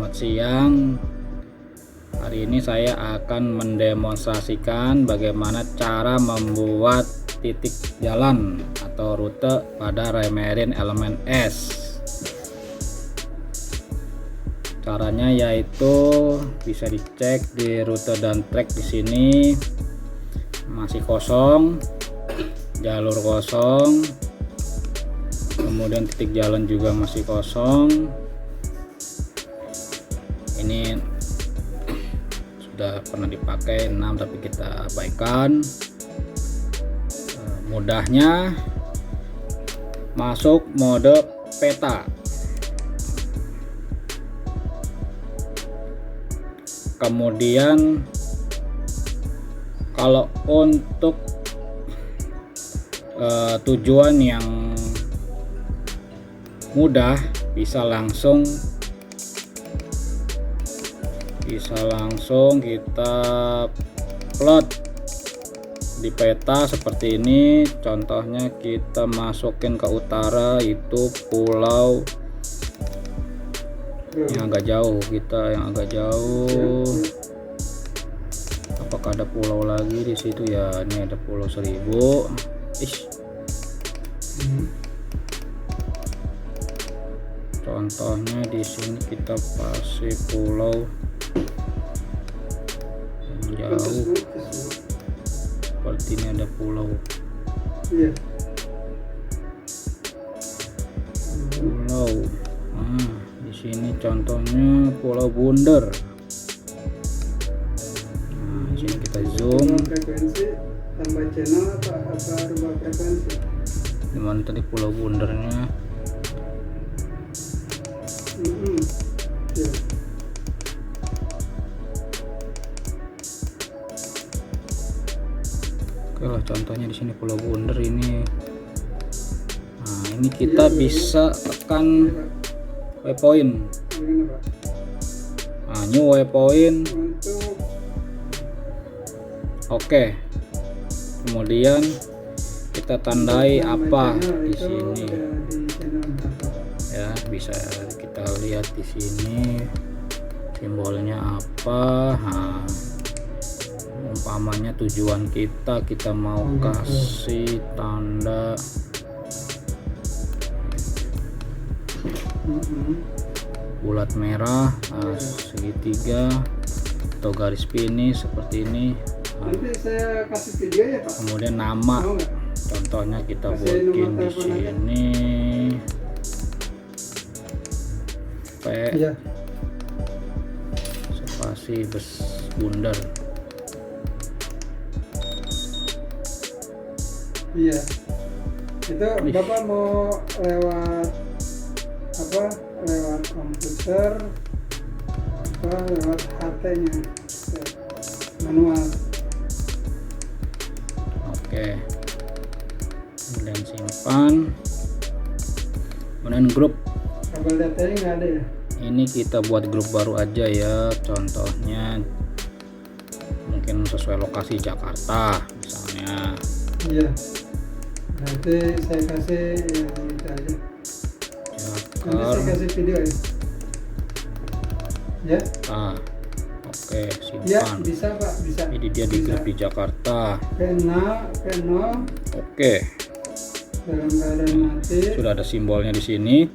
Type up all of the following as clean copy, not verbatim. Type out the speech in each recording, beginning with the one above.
Selamat siang. Hari ini saya akan mendemonstrasikan bagaimana cara membuat titik jalan atau rute pada Remarin elemen S. Caranya yaitu bisa dicek di rute dan track di sini masih kosong, jalur kosong, kemudian titik jalan juga masih kosong. Ini sudah pernah dipakai 6 tapi kita abaikan. Mudahnya masuk mode peta, kemudian kalau untuk tujuan yang mudah bisa langsung kita plot di peta seperti ini. Contohnya kita masukin ke utara itu pulau yang agak jauh, apakah ada pulau lagi di situ ya? Ini ada Pulau Seribu. Contohnya di sini kita kasih pulau yang jauh, seperti ini ada pulau. Di sini contohnya Pulau Bunder. Di sini kita zoom. Frekuensi tambah channel apa rubah frekuensi? Dimana tadi Pulau Bundernya? Oke lah, contohnya di sini Pulau Bunder ini. Nah, ini kita bisa tekan waypoint. Nah, new waypoint. Oke. Kemudian kita tandai apa di sini. Ya, bisa kita lihat di sini simbolnya apa. Nah, umpamanya tujuan kita mau kasih tanda bulat merah, segitiga atau garis finish seperti ini. Nanti saya kasih video ya, Pak. Kemudian nama, contohnya kita bikin di sini P spasi Bunder. Iya, itu Bapak mau lewat apa? Lewat komputer apa lewat HT-nya manual. Oke, kemudian simpan, kemudian grup. Kabel datanya nggak ada ya? Ini kita buat grup baru aja ya, contohnya mungkin sesuai lokasi Jakarta misalnya. Iya, nanti saya kasih yang itu aja. Nanti saya kasih video ya. Oke, simpan. Ya, bisa Pak, bisa. Ini dia di grup di Jakarta. P0. Oke. Dalam keadaan mati. Sudah ada simbolnya di sini.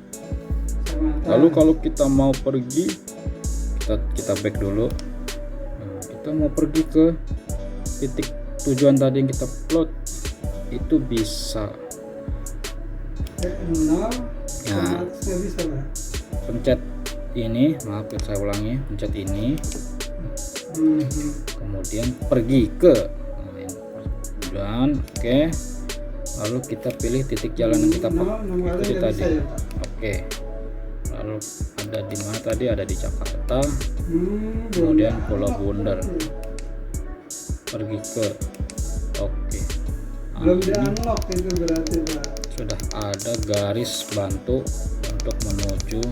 Lalu kalau kita mau pergi, kita back dulu. Nah, kita mau pergi ke titik tujuan tadi yang kita plot, itu bisa. P0. Nah, Nggak bisa Pak. pencet ini, maaf saya ulangi, pencet ini. Kemudian pergi ke tujuan. Oke. Lalu kita pilih titik jalan yang kita ikuti tadi. Oke. Lalu ada di mana tadi? Ada di Jakarta. Kemudian Pulau Bunder. Pergi ke. Oke. Belum di-unlock itu berarti Pak. Sudah ada garis bantu untuk menuju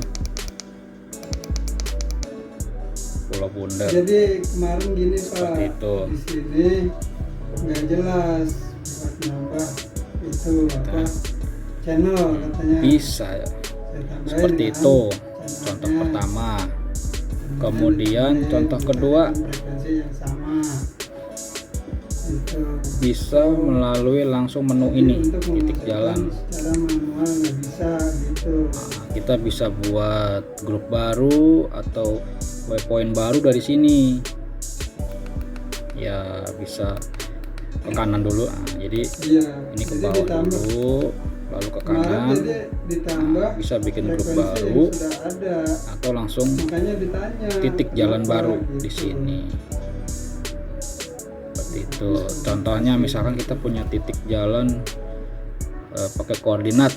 Pulau Bunder. Jadi kemarin gini Pak, seperti itu. di sini nggak jelas buat nambah itu apa channel katanya. Bisa Saya tambahin seperti kan itu. channelnya. Contoh pertama. Kemudian contoh kedua, frekuensi yang sama. Itu. bisa melalui langsung menu ini, Untuk titik memasukkan jalan. secara manual nggak bisa gitu. Nah, kita bisa buat grup baru atau waypoint baru dari sini. Ya bisa ke kanan dulu. Nah, jadi Iya. ini ke Jadi bawah ditambah. dulu, lalu ke Kemarin kanan. jadi ditambah Bisa bikin grup frekuensi yang baru sudah ada. atau langsung Makanya ditanya titik jalan kenapa baru gitu. di sini. Seperti itu. Contohnya misalkan kita punya titik jalan pakai koordinat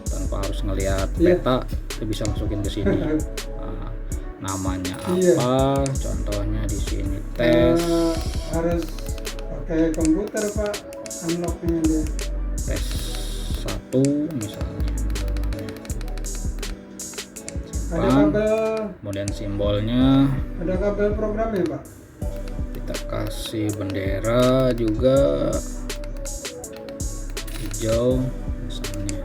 tanpa harus ngelihat Iya. peta, itu bisa masukin ke sini. Nah, namanya Iya. apa? Contohnya di sini tes Harus pakai komputer Pak, unlocknya dia. tes 1 misalnya. Ada Simpan. kabel, Kemudian simbolnya ada kabel programnya Pak. kita kasih bendera juga hijau misalnya.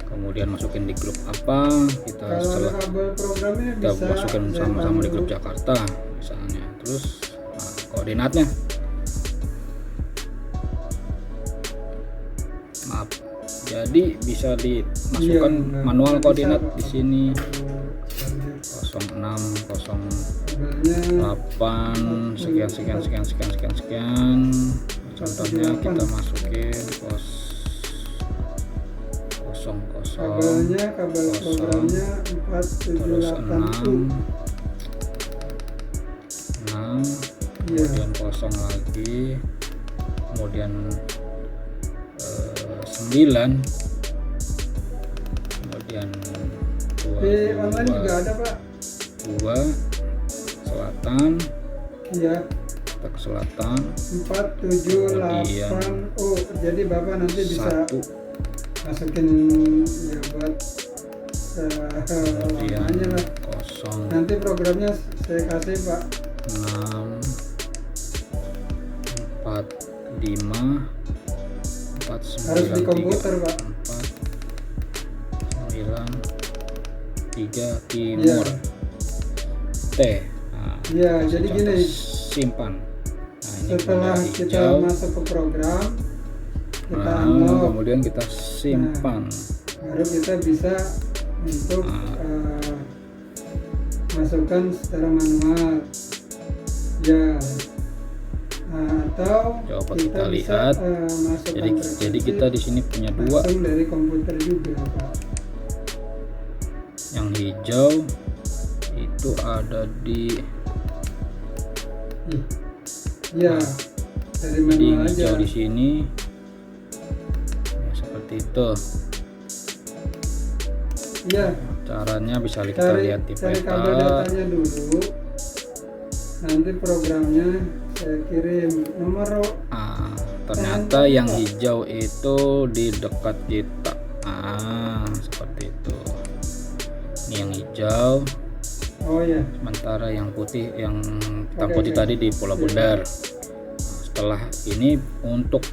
Kemudian masukin di grup apa, kita Kalau ada setelah kabel programnya kita bisa masukin saya sama-sama di tahu. grup Jakarta misalnya. Terus koordinatnya, maaf, jadi bisa dimasukkan Iya, manual bisa, koordinat Pak. di sini Kabelnya 0608 sekian. Contohnya kita masukin 00 kabelnya kabel programnya terus 478U. 6 Iya. kemudian 0 lagi, kemudian 9, kemudian Di online juga ada Pak. 2 selatan, Iya. kita ke selatan 478U. Jadi Bapak nanti bisa 1, masukin ya buat kemudian lamanya lah. 0 Nanti programnya saya kasih Pak. 6 4 5 4 Harus di 9 komputer 3 Pak. 4 9 3 timur Iya. T. Nah, Iya, kasih jadi contoh gini. simpan. Nah, ini Setelah bendera kita hijau. masuk ke program, kita Nah, unlock, kemudian kita simpan. baru kita bisa untuk masukkan secara manual. Ya. Atau Coba kita bisa, lihat. masukkan Jadi frekuensi kita di sini punya 2. langsung dari komputer juga Pak. Yang hijau itu ada di Iya, dari Jadi manual aja. hijau di sini ya, seperti itu. Iya, Caranya bisa kita cari lihat di kabel peta. datanya dulu. Nanti programnya saya kirim nomor. Ternyata yang hijau itu di dekat kita. Seperti itu. Ini yang hijau, Oh ya, sementara yang putih, yang hitam Oke, putih oke. tadi di Pulau Bundar. Setelah ini untuk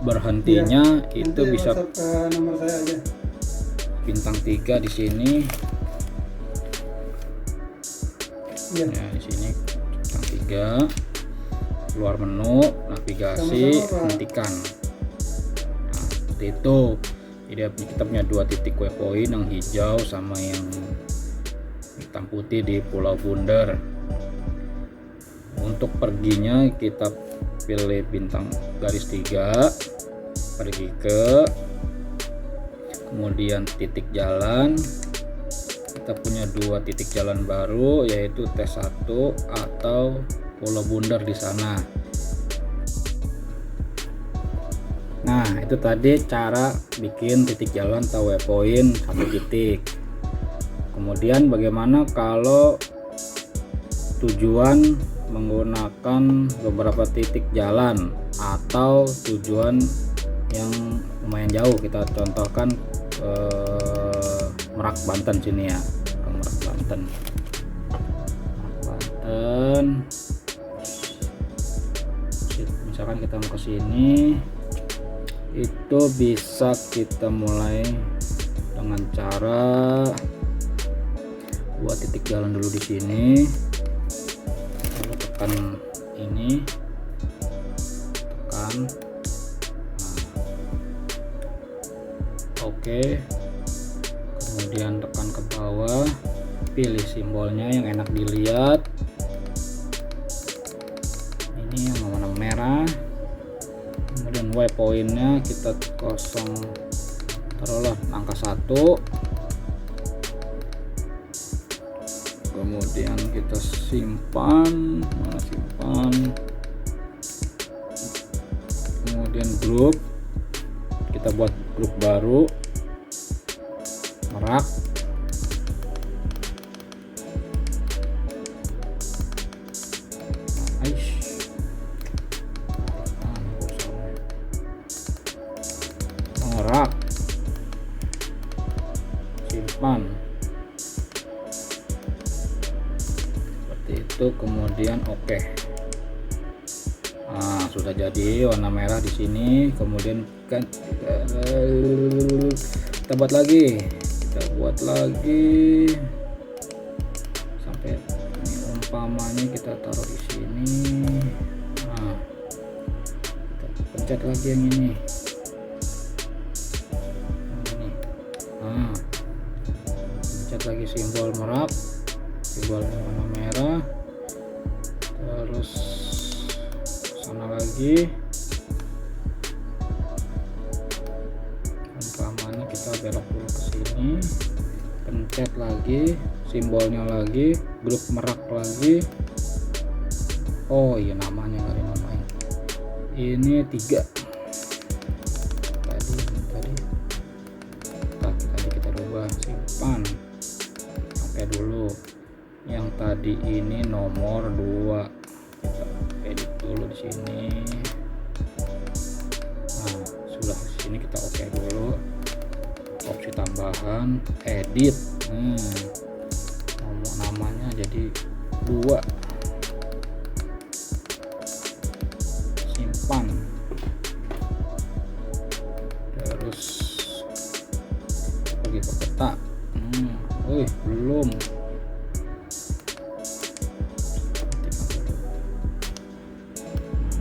berhentinya itu nanti bisa WhatsApp ke nomor saya aja. bintang 3 di sini. Iya. Ya, di sini bintang 3, keluar menu, navigasi, Sama-sama, Pak. hentikan. Nah, seperti itu. Jadi kita punya 2 titik waypoint, yang hijau sama yang hitam putih di Pulau Bundar. Untuk perginya kita pilih bintang garis 3, pergi ke, kemudian titik jalan. Kita punya 2 titik jalan baru, yaitu T1 atau Pulau Bundar di sana. Nah, itu tadi cara bikin titik jalan atau waypoint 1 titik. Kemudian bagaimana kalau tujuan menggunakan beberapa titik jalan atau tujuan yang lumayan jauh? Kita contohkan Merak Banten sini ya, ke Merak Banten. Misalkan kita mau ke sini, itu bisa kita mulai dengan cara buat titik jalan dulu di sini, lalu tekan ini, tekan. Oke, kemudian tekan ke bawah, pilih simbolnya yang enak dilihat. Ini yang warna merah. Kemudian waypointnya kita kosong, taruhlah angka 1. Kemudian kita simpan, mana simpan. Kemudian grup, kita buat grup baru, Merak. Merak, simpan seperti itu, kemudian oke. Nah, sudah jadi warna merah di sini. Kemudian kan kita buat lagi, sampai ini umpamanya kita taruh di sini. Nah, kita pencet lagi yang ini. Nah, pencet lagi simbol Merak, simbolnya warna merah, terus sana lagi, umpamanya kita belok dulu ke sini, pencet lagi simbolnya lagi, grup Merak lagi. Oh iya, namanya nggak dinamain, ini 3 tadi kita rubah, simpan. Oke dulu, yang tadi ini nomor 2 kita edit dulu di sini. Nah, sudah di sini kita oke dulu, opsi tambahan, edit. Nomor namanya jadi 2, simpan. Terus pergi ke peta. Belum.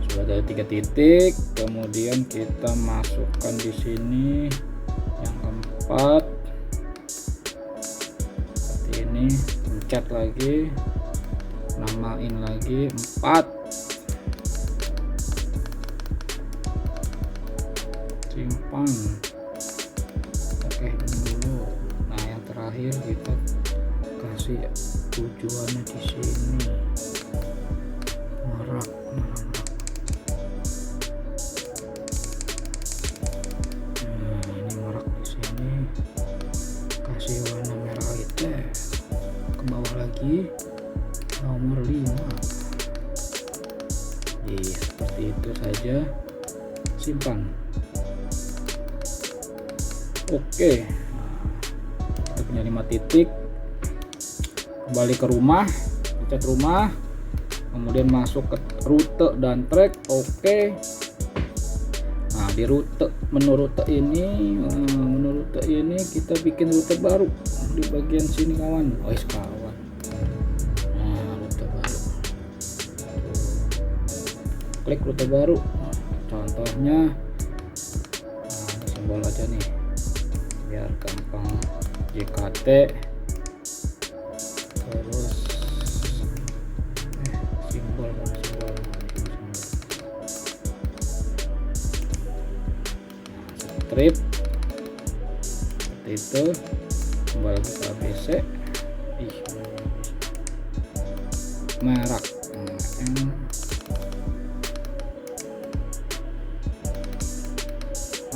Sudah ada 3 titik. Kemudian kita masukkan di sini yang keempat seperti ini. Pencet lagi, namain lagi 4, simpan. Oke, ini dulu. Nah, yang terakhir kita kasih tujuannya di sini, Merak. Nah, ini Merak di sini, kasih warna merah itu. Ke bawah lagi, nomor 5. Iya, seperti itu saja. Simpan. Oke, kita punya 5 titik. Kembali ke rumah, pencet rumah, kemudian masuk ke rute dan track. Oke. Nah, di menu rute ini kita bikin rute baru di bagian sini kawan. Kawan. Nah, rute baru. Klik rute baru. Contohnya, ini simbol aja nih, biar gampang. JKT, terus simbol strip seperti itu. Kembali ke ABC, Merak,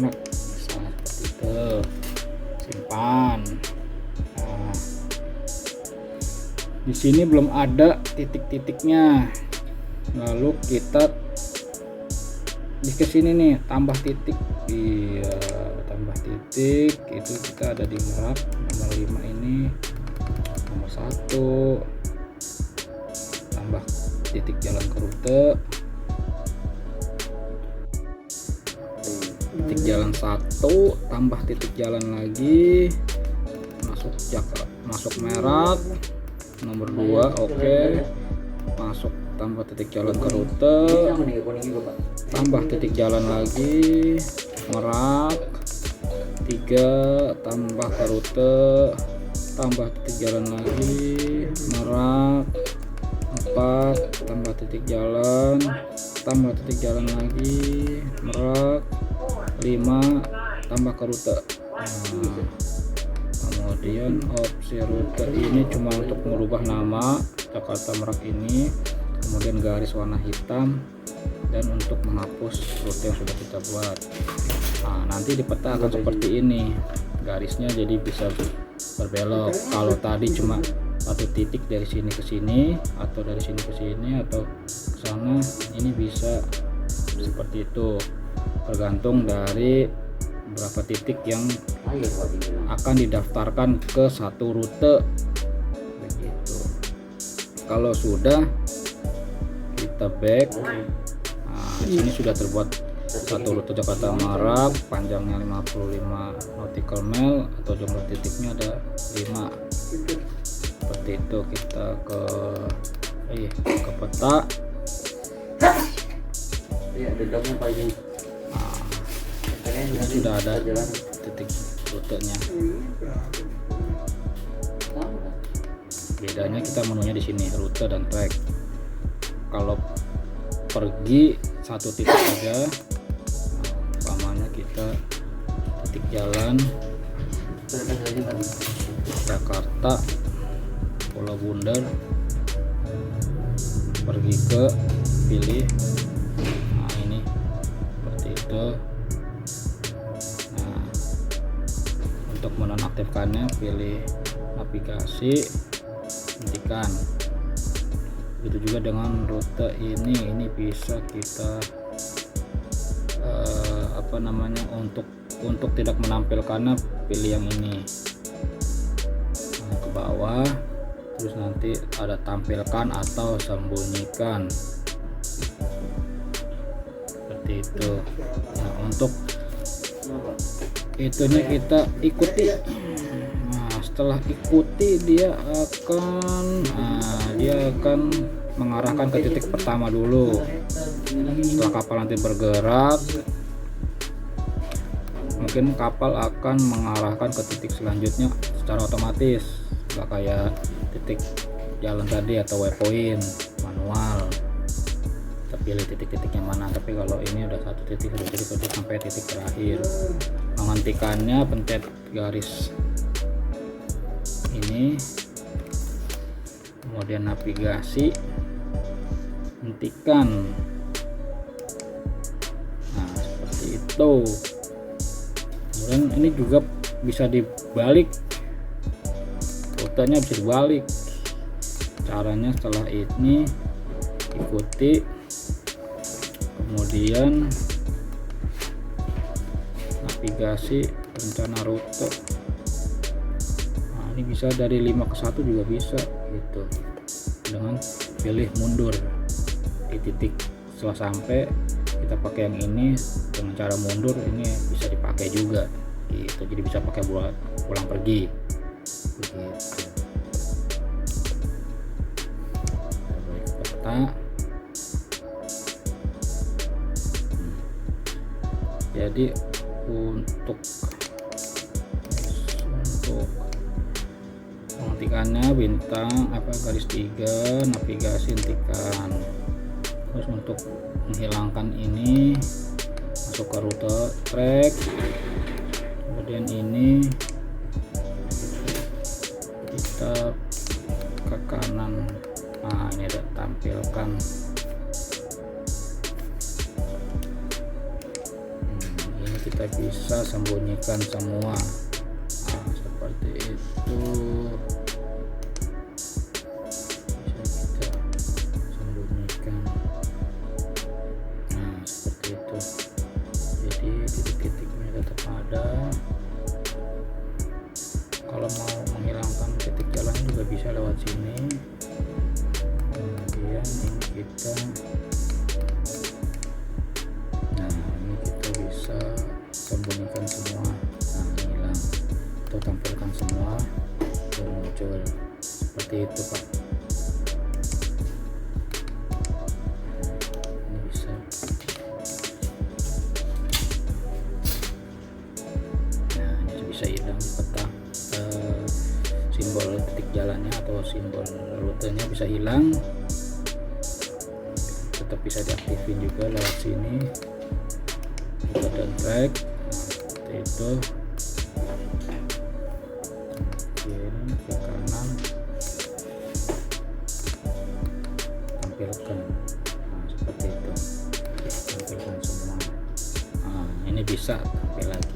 Merak, misalnya seperti itu. Simpan. Nah, di sini belum ada titik-titiknya. Lalu kita di kesini nih, tambah titik. Iya, tambah titik. Itu kita ada di Merak nomor 5 ini, nomor 1. Tambah titik jalan ke rute. Titik jalan 1, tambah titik jalan lagi, masuk Merak. nomor 2. Oke, masuk, tambah titik jalan ke rute, tambah titik jalan lagi, merak 3, tambah ke rute, tambah titik jalan lagi, merak 4, tambah titik jalan, tambah titik jalan lagi, merak 5, tambah ke rute. Kemudian opsi rute ini cuma untuk merubah nama Jakarta Merak ini, kemudian garis warna hitam, dan untuk menghapus rute yang sudah kita buat. Nah, nanti di peta akan seperti ini, garisnya jadi bisa berbelok. Kalau tadi cuma satu titik dari sini ke sini, atau dari sini ke sini, atau ke sana, ini bisa seperti itu, tergantung dari berapa titik yang akan didaftarkan ke satu rute begitu. Kalau sudah, kita back. Nah, ini sudah terbuat satu rute Jakarta Merak, panjangnya 55 nautical mile, atau jumlah titiknya ada 5. Seperti itu. Kita ke peta. Nah, sudah ada titik rutenya. Bedanya kita menunya di sini, rute dan track. Kalau pergi satu titik saja, umpamanya kita titik jalan Jakarta Pulau Bundar, pergi ke pilih, nah ini seperti itu. Nah, untuk menonaktifkannya pilih navigasi, hentikan. Begitu juga dengan rute ini bisa kita untuk tidak menampilkannya, pilih yang ini. Nah, ke bawah, terus nanti ada tampilkan atau sembunyikan, seperti itu. Nah, untuk itunya kita ikuti. Nah, setelah ikuti dia akan mengarahkan ke titik pertama dulu. Setelah kapal nanti bergerak, mungkin kapal akan mengarahkan ke titik selanjutnya secara otomatis, nggak kayak titik jalan tadi atau waypoint manual. Kita pilih titik-titiknya mana, tapi kalau ini udah satu titik, jadi sampai titik terakhir. Menghentikannya pencet garis ini, kemudian navigasi, hentikan. Nah, seperti itu. Kemudian ini juga bisa dibalik, rutenya bisa dibalik. Caranya setelah ini ikuti, kemudian navigasi, rencana rute. Nah, ini bisa dari 5 ke 1 juga bisa gitu, dengan pilih mundur di titik. Setelah sampai, kita pakai yang ini dengan cara mundur, ini bisa dipakai juga gitu, jadi bisa pakai buat pulang pergi begitu. Peta. Jadi untuk menghentikannya bintang garis 3, navigasi, hentikan. Terus untuk menghilangkan ini, masuk ke rute track, kemudian ini kita ke kanan. Nah, ini ada tampilkan. Ini kita bisa sembunyikan semua. Nah, seperti itu. Kalau mau menghilangkan titik jalan juga bisa lewat sini. Kemudian ini kita bisa sembunyikan semua. Nah, hilang atau tampilkan semua, muncul seperti itu Pak. Ini bisa. Nah, ini bisa hilang peta simbol titik jalannya atau simbol rutenya bisa hilang. Tetap bisa diaktifin juga lewat sini. Kita dan drag seperti itu. Kiri ke kanan, tampilkan. Nah, seperti itu, tampilkan semua. Nah, ini bisa tampil lagi.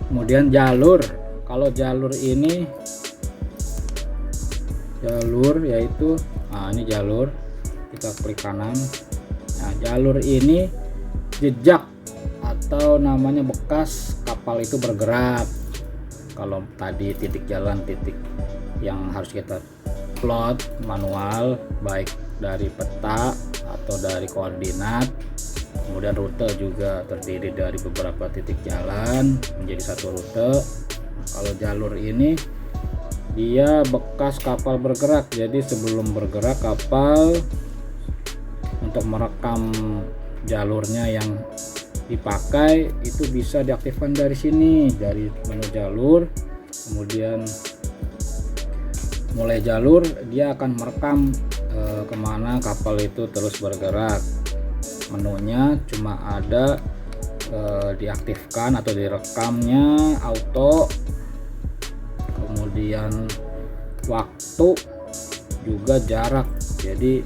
Kemudian jalur, kalau jalur ini yaitu, nah ini jalur, kita klik kanan. Nah, jalur ini jejak atau namanya bekas kapal itu bergerak. Kalau tadi titik jalan, titik yang harus kita plot manual, baik dari peta atau dari koordinat. Kemudian rute juga terdiri dari beberapa titik jalan menjadi satu rute. Nah, kalau jalur ini dia bekas kapal bergerak, jadi sebelum bergerak kapal untuk merekam jalurnya yang dipakai itu bisa diaktifkan dari sini, dari menu jalur. Kemudian mulai jalur dia akan merekam kemana kapal itu terus bergerak. Menunya cuma ada diaktifkan atau direkamnya auto, kemudian waktu juga jarak. Jadi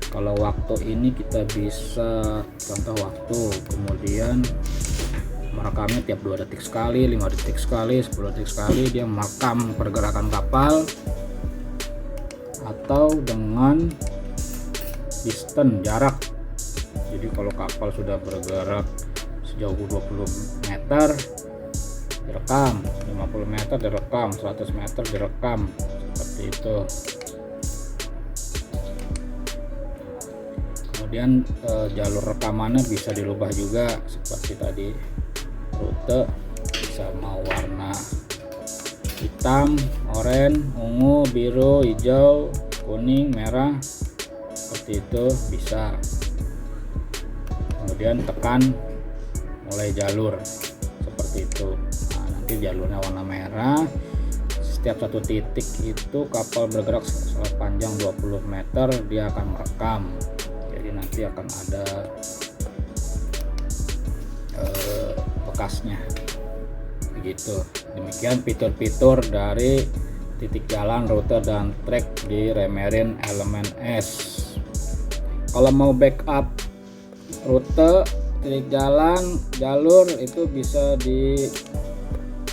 kalau waktu ini kita bisa contoh waktu, kemudian merekamnya tiap 2 detik sekali, 5 detik sekali, 10 detik sekali dia merekam pergerakan kapal. Atau dengan distance, jarak. Jadi kalau kapal sudah bergerak sejauh 20 meter direkam, 50 meter direkam, 100 meter direkam, seperti itu. Kemudian jalur rekamannya bisa dirubah juga seperti tadi. Rute bisa mau warna hitam, oranye, ungu, biru, hijau, kuning, merah, seperti itu bisa. Kemudian tekan mulai jalur seperti itu. Nah, nanti jalurnya warna merah. Setiap satu titik itu kapal bergerak sepanjang 20 meter dia akan merekam. Jadi nanti akan ada bekasnya begitu. Demikian fitur-fitur dari titik jalan, rute, dan track di Remarin Element S. Kalau mau backup rute, titik jalan, jalur itu bisa di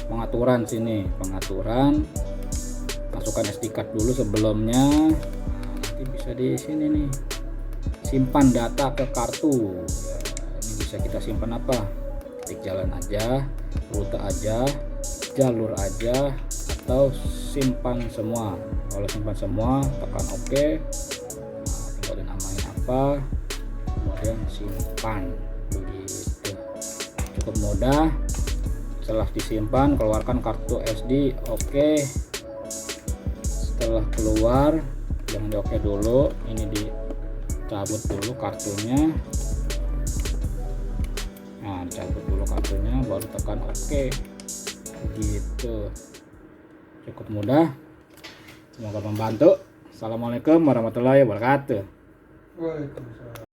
pengaturan sini, pengaturan, masukkan SD card dulu sebelumnya. Nah, nanti bisa di sini nih, simpan data ke kartu. Ya, ini bisa kita simpan apa? Titik jalan aja, rute aja, jalur aja, atau simpan semua. Kalau simpan semua, tekan OK. Nah, tinggal dinamain apa, kemudian simpan. Begitu, cukup mudah. Setelah disimpan, keluarkan kartu SD. OK. Setelah keluar, jangan di OK dulu, ini dicabut dulu kartunya. Nah, dicabut dulu kartunya, baru tekan OK. Gitu, cukup mudah. Semoga membantu. Assalamualaikum warahmatullahi wabarakatuh. Waalaikumsalam.